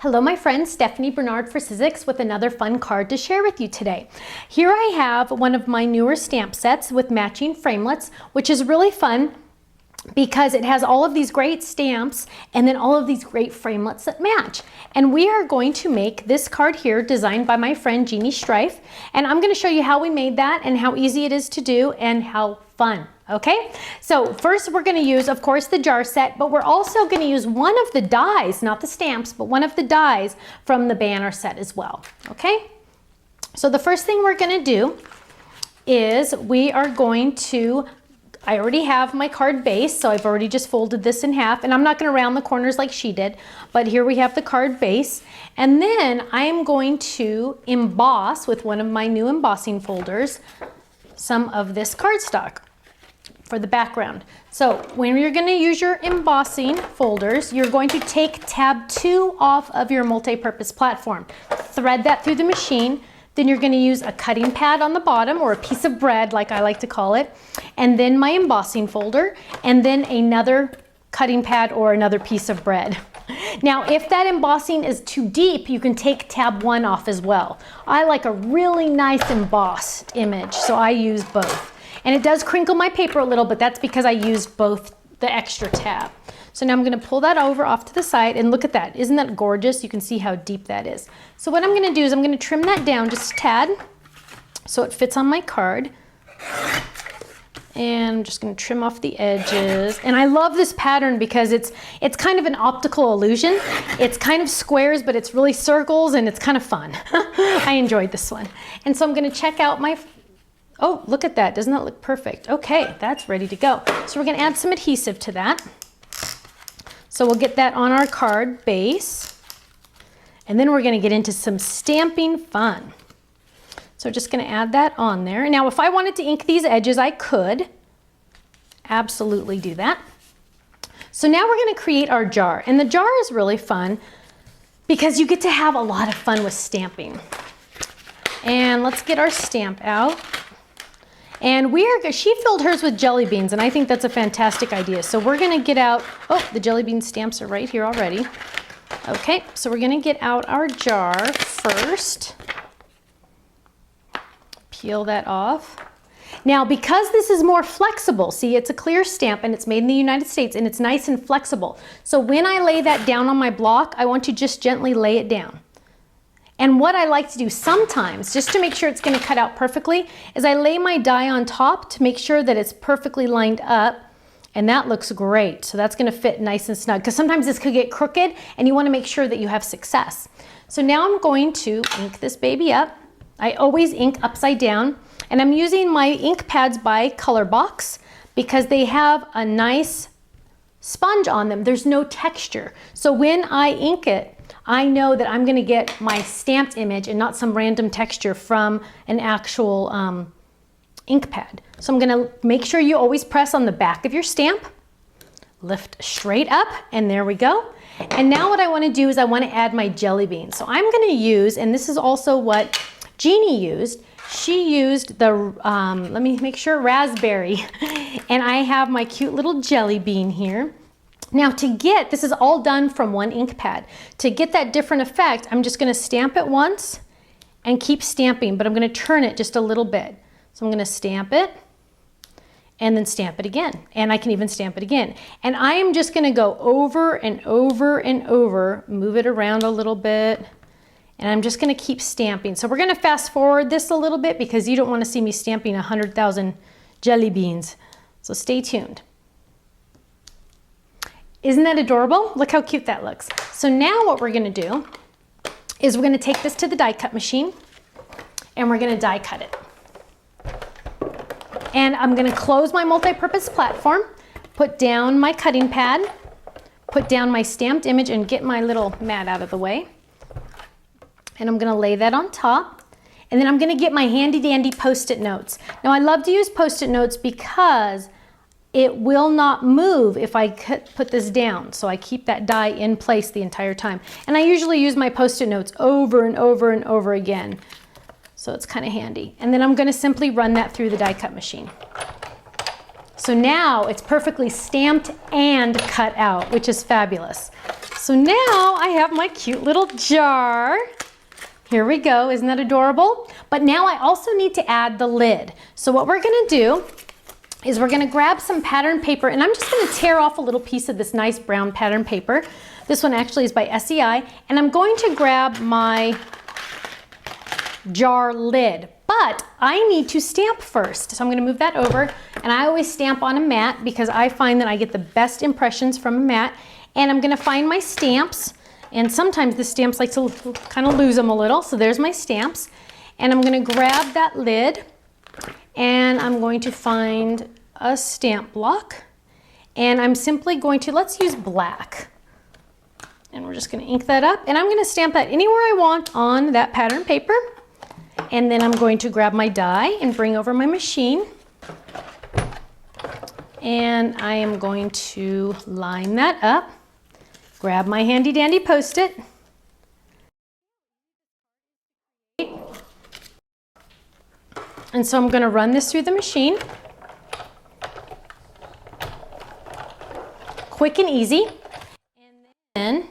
Hello my friends, Stephanie Bernard for Sizzix with another fun card to share with you today. Here I have one of my newer stamp sets with matching framelits, which is really fun because it has all of these great stamps and then all of these great framelits that match. And we are going to make this card here designed by my friend Jeannie Strife, and I'm going to show you how we made that and how easy it is to do and how fun. Okay, so first we're going to use, of course, the jar set, but we're also going to use one of the dies, not the stamps, but one of the dies from the banner set as well. Okay, so the first thing we're going to do is we are going to, I already have my card base, so I've already just folded this in half, and I'm not going to round the corners like she did, but here we have the card base, and then I'm going to emboss with one of my new embossing folders some of this cardstock for the background. So when you're going to use your embossing folders, you're going to take tab 2 off of your multi-purpose platform. Thread that through the machine. Then you're going to use a cutting pad on the bottom, or a piece of bread like I like to call it, and then my embossing folder, and then another cutting pad or another piece of bread. Now if that embossing is too deep, you can take tab 1 off as well. I like a really nice embossed image, so I use both. And it does crinkle my paper a little, but that's because I used both the extra tab. So now I'm going to pull that over off to the side, and look at that. Isn't that gorgeous? You can see how deep that is. So what I'm going to do is I'm going to trim that down just a tad so it fits on my card. And I'm just going to trim off the edges. And I love this pattern because it's kind of an optical illusion. It's kind of squares, but it's really circles, and it's kind of fun. I enjoyed this one. And so I'm going to check out my... Oh, look at that. Doesn't that look perfect? Okay, that's ready to go. So we're going to add some adhesive to that. So we'll get that on our card base. And then we're going to get into some stamping fun. So just going to add that on there. Now, if I wanted to ink these edges, I could absolutely do that. So now we're going to create our jar. And the jar is really fun because you get to have a lot of fun with stamping. And let's get our stamp out. And she filled hers with jelly beans, and I think that's a fantastic idea. So we're going to get out, oh, the jelly bean stamps are right here already. Okay, so we're going to get out our jar first. Peel that off. Now, because this is more flexible, see, it's a clear stamp and it's made in the United States and it's nice and flexible. So when I lay that down on my block, I want to just gently lay it down. And what I like to do sometimes, just to make sure it's going to cut out perfectly, is I lay my die on top to make sure that it's perfectly lined up, and that looks great. So that's going to fit nice and snug, because sometimes this could get crooked and you want to make sure that you have success. So now I'm going to ink this baby up. I always ink upside down, and I'm using my ink pads by Color Box because they have a nice sponge on them. There's no texture. So when I ink it, I know that I'm going to get my stamped image and not some random texture from an actual ink pad. So I'm going to make sure you always press on the back of your stamp, lift straight up, and there we go. And now what I want to do is I want to add my jelly beans. So I'm going to use, and this is also what Jeannie used, she used the, let me make sure, raspberry. And I have my cute little jelly bean here. Now this is all done from one ink pad. To get that different effect, I'm just going to stamp it once and keep stamping, but I'm going to turn it just a little bit. So I'm going to stamp it and then stamp it again. And I can even stamp it again. And I am just going to go over and over and over, move it around a little bit, and I'm just going to keep stamping. So we're going to fast forward this a little bit because you don't want to see me stamping 100,000 jelly beans. So stay tuned. Isn't that adorable? Look how cute that looks. So now what we're going to do is we're going to take this to the die cut machine and we're going to die cut it. And I'm going to close my multi-purpose platform, put down my cutting pad, put down my stamped image, and get my little mat out of the way. And I'm going to lay that on top. And then I'm going to get my handy dandy Post-it notes. Now I love to use Post-it notes because it will not move if I put this down. So I keep that die in place the entire time. And I usually use my Post-it notes over and over and over again. So it's kind of handy. And then I'm going to simply run that through the die cut machine. So now it's perfectly stamped and cut out, which is fabulous. So now I have my cute little jar. Here we go, isn't that adorable? But now I also need to add the lid. So what we're gonna do is we're gonna grab some pattern paper, and I'm just gonna tear off a little piece of this nice brown pattern paper. This one actually is by SEI, and I'm going to grab my jar lid, but I need to stamp first. So I'm gonna move that over, and I always stamp on a mat because I find that I get the best impressions from a mat. And I'm gonna find my stamps, and sometimes the stamps like to kind of lose them a little, so there's my stamps. And I'm gonna grab that lid, and I'm going to find a stamp block, and I'm simply going to, let's use black. And we're just gonna ink that up, and I'm gonna stamp that anywhere I want on that pattern paper. And then I'm going to grab my die and bring over my machine. And I am going to line that up. Grab my handy dandy Post-it. And so I'm going to run this through the machine. Quick and easy. And then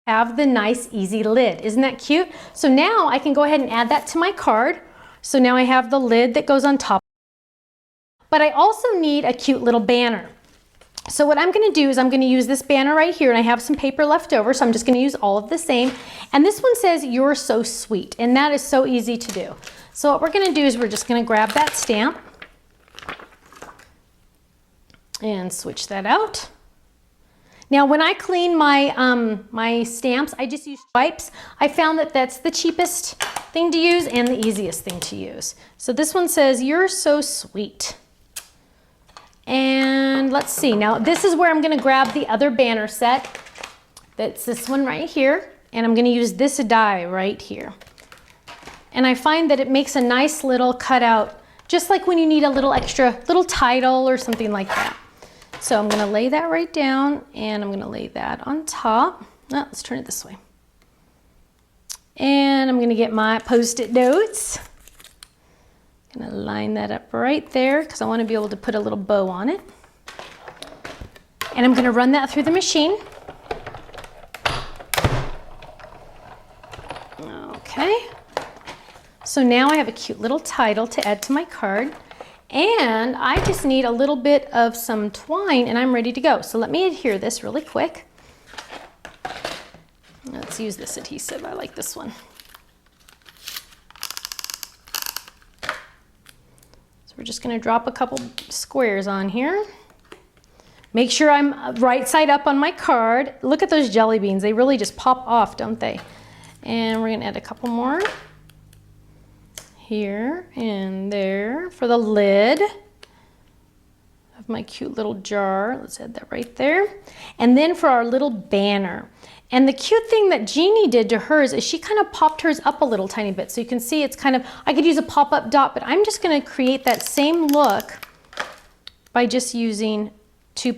have the nice easy lid. Isn't that cute? So now I can go ahead and add that to my card. So now I have the lid that goes on top. But I also need a cute little banner. So what I'm gonna do is I'm gonna use this banner right here, and I have some paper left over, so I'm just gonna use all of the same. And this one says, "You're so sweet," and that is so easy to do. So what we're gonna do is we're just gonna grab that stamp and switch that out. Now when I clean my, my stamps, I just use wipes. I found that that's the cheapest thing to use and the easiest thing to use. So this one says, "You're so sweet." And let's see, now this is where I'm gonna grab the other banner set. That's this one right here. And I'm gonna use this die right here. And I find that it makes a nice little cutout, just like when you need a little extra, little title or something like that. So I'm gonna lay that right down, and I'm gonna lay that on top. Oh, let's turn it this way. And I'm gonna get my Post-it notes. Gonna line that up right there because I want to be able to put a little bow on it. And I'm gonna run that through the machine. Okay. So now I have a cute little title to add to my card. And I just need a little bit of some twine, and I'm ready to go. So let me adhere this really quick. Let's use this adhesive. I like this one. We're just gonna drop a couple squares on here. Make sure I'm right side up on my card. Look at those jelly beans. They really just pop off, don't they? And we're gonna add a couple more here and there for the lid of my cute little jar. Let's add that right there. And then for our little banner. And the cute thing that Jeannie did to hers is she kind of popped hers up a little tiny bit. So you can see it's kind of, I could use a pop-up dot, but I'm just gonna create that same look by just using two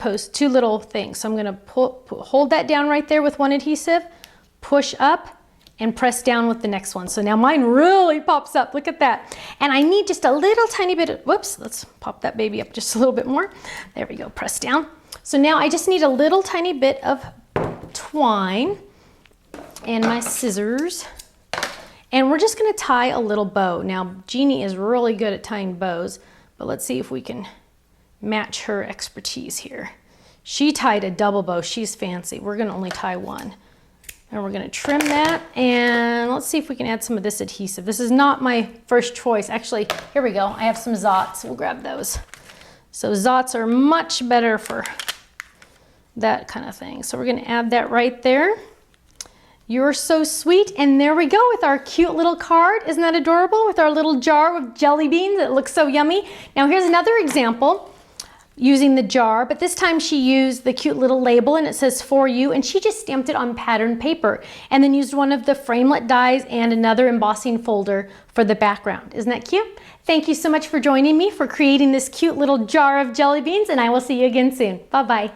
little things. So I'm gonna hold that down right there with one adhesive, push up, and press down with the next one. So now mine really pops up, look at that. And I need just a little tiny bit of, whoops, let's pop that baby up just a little bit more. There we go, press down. So now I just need a little tiny bit of twine and my scissors, and we're just going to tie a little bow. Now Jeannie is really good at tying bows, but let's see if we can match her expertise here. She tied a double bow. She's fancy. We're going to only tie one, and we're going to trim that, and let's see if we can add some of this adhesive. This is not my first choice. Actually, here we go. I have some Zots. We'll grab those. So Zots are much better for that kind of thing. So we're going to add that right there. You're so sweet. And there we go with our cute little card. Isn't that adorable? With our little jar of jelly beans that looks so yummy. Now here's another example using the jar, but this time she used the cute little label, and it says "For You," and she just stamped it on pattern paper and then used one of the Framelit dies and another embossing folder for the background. Isn't that cute? Thank you so much for joining me for creating this cute little jar of jelly beans, and I will see you again soon. Bye-bye.